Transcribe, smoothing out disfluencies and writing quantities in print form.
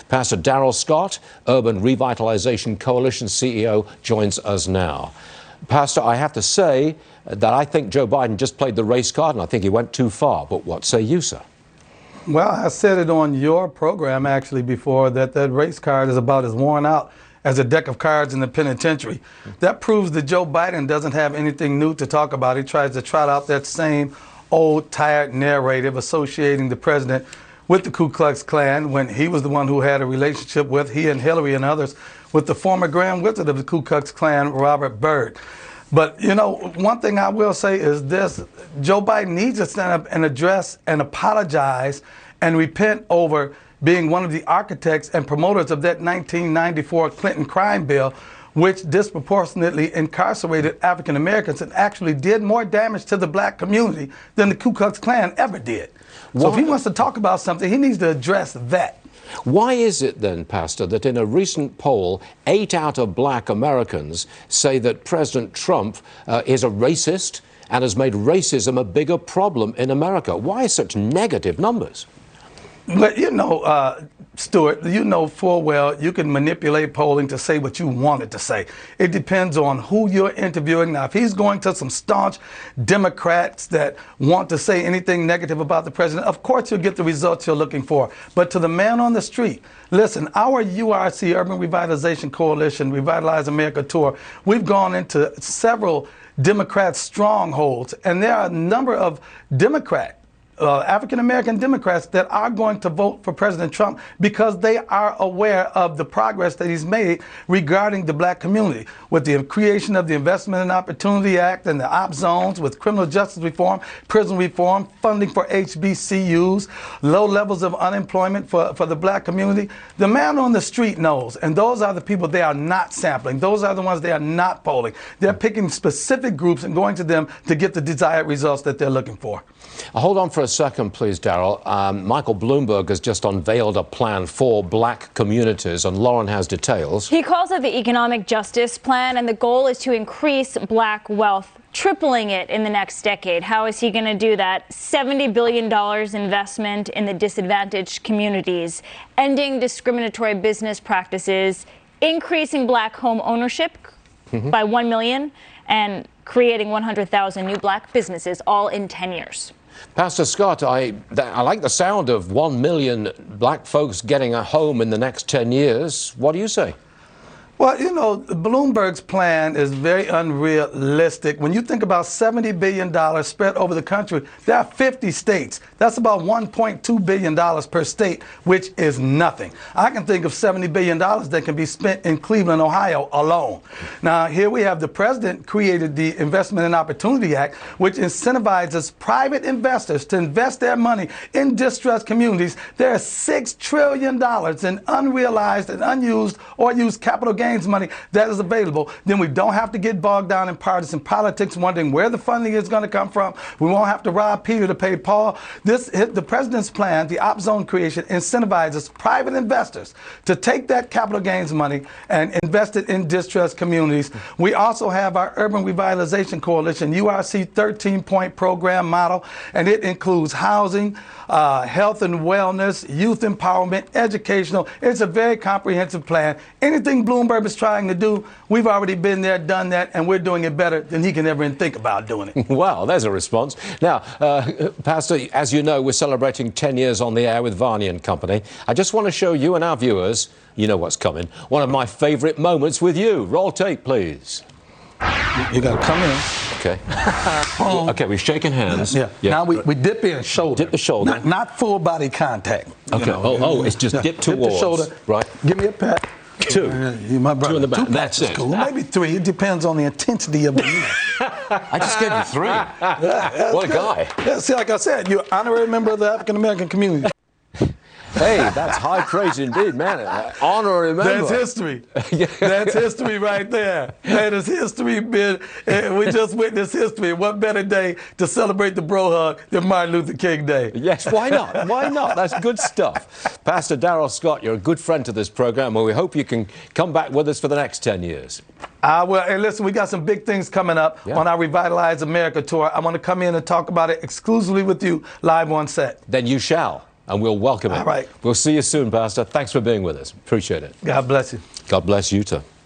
Pastor Darrell Scott, Urban Revitalization Coalition CEO, joins us now. Pastor, I have to say that I think Joe Biden just played the race card, and I think he went too far. But what say you, sir? Well, I said it on your program actually before that race card is about as worn out as a deck of cards in the penitentiary. That proves that Joe Biden doesn't have anything new to talk about. He tries to trot out that same old, tired narrative associating the president with the Ku Klux Klan when he was the one who had a relationship with, he and Hillary and others, with the former Grand Wizard of the Ku Klux Klan, Robert Byrd. But, you know, one thing I will say is this: Joe Biden needs to stand up and address and apologize and repent over being one of the architects and promoters of that 1994 Clinton crime bill, which disproportionately incarcerated African Americans and actually did more damage to the black community than the Ku Klux Klan ever did. So if he wants to talk about something, he needs to address that. Why is it then, Pastor, that in a recent poll, 8 out of black Americans say that President Trump is a racist and has made racism a bigger problem in America? Why such negative numbers? But, you know, Stuart, you know full well you can manipulate polling to say what you want it to say. It depends on who you're interviewing. Now, if he's going to some staunch Democrats that want to say anything negative about the president, of course you'll get the results you're looking for. But to the man on the street, listen, our URC, Urban Revitalization Coalition, Revitalize America Tour, we've gone into several Democrat strongholds, and there are a number of African-American Democrats that are going to vote for President Trump because they are aware of the progress that he's made regarding the black community with the creation of the Investment and Opportunity Act and the op zones, with criminal justice reform, prison reform, funding for HBCUs, low levels of unemployment for the black community. The man on the street knows, and those are the people they are not sampling. Those are the ones they are not polling. They're picking specific groups and going to them to get the desired results that they're looking for. Hold on for a second, please, Darrell. Michael Bloomberg has just unveiled a plan for black communities, and Lauren has details. He calls it the Economic Justice Plan, and the goal is to increase black wealth, tripling it in the next decade. How is he going to do that? $70 billion investment in the disadvantaged communities, ending discriminatory business practices, increasing black home ownership by 1 million, and creating 100,000 new black businesses, all in 10 years. Pastor Scott, I like the sound of 1 million black folks getting a home in the next 10 years. What do you say? Well, you know, Bloomberg's plan is very unrealistic. When you think about $70 billion spread over the country, there are 50 states. That's about $1.2 billion per state, which is nothing. I can think of $70 billion that can be spent in Cleveland, Ohio alone. Now, here we have the president created the Investment and Opportunity Act, which incentivizes private investors to invest their money in distressed communities. There is $6 trillion in unrealized and unused or used capital gains money that is available. Then we don't have to get bogged down in partisan politics wondering where the funding is going to come from. We won't have to rob Peter to pay Paul. The president's plan, the op zone creation, incentivizes private investors to take that capital gains money and invest it in distressed communities. We also have our Urban Revitalization Coalition, URC 13-point program model, and it includes housing, health and wellness, youth empowerment, educational. It's a very comprehensive plan. Anything Bloomberg is trying to do, we've already been there, done that, and we're doing it better than he can ever even think about doing it. Well, there's a response. Now, Pastor, as you know, we're celebrating 10 years on the air with Varney and Company. I just want to show you and our viewers, you know what's coming, one of my favorite moments with you. Roll tape, please. You got to come in. Okay. Okay, we've shaken hands. Yeah. Now we dip in shoulder. Dip the shoulder. Not full body contact. Okay. You know, it's just dip towards. Dip the shoulder. Right. Give me a pat. 2. You're my brother. 2 in the back. 2 That's it. Cool. Maybe 3. It depends on the intensity of the meal. I just gave you 3. What a guy. Yeah, see, like I said, you're an honorary member of the African American community. Hey, that's high praise indeed, man. Honorary member. That's history. That's history right there. That is history. We just witnessed history. What better day to celebrate the bro hug than Martin Luther King Day? Yes, why not? Why not? That's good stuff. Pastor Darrell Scott, you're a good friend to this program, and we hope you can come back with us for the next 10 years. Well, and listen, we got some big things coming up on our Revitalize America tour. I want to come in and talk about it exclusively with you live on set. Then you shall. and we'll welcome it. All right. We'll see you soon, Pastor. Thanks for being with us. Appreciate it. God bless you. God bless you too.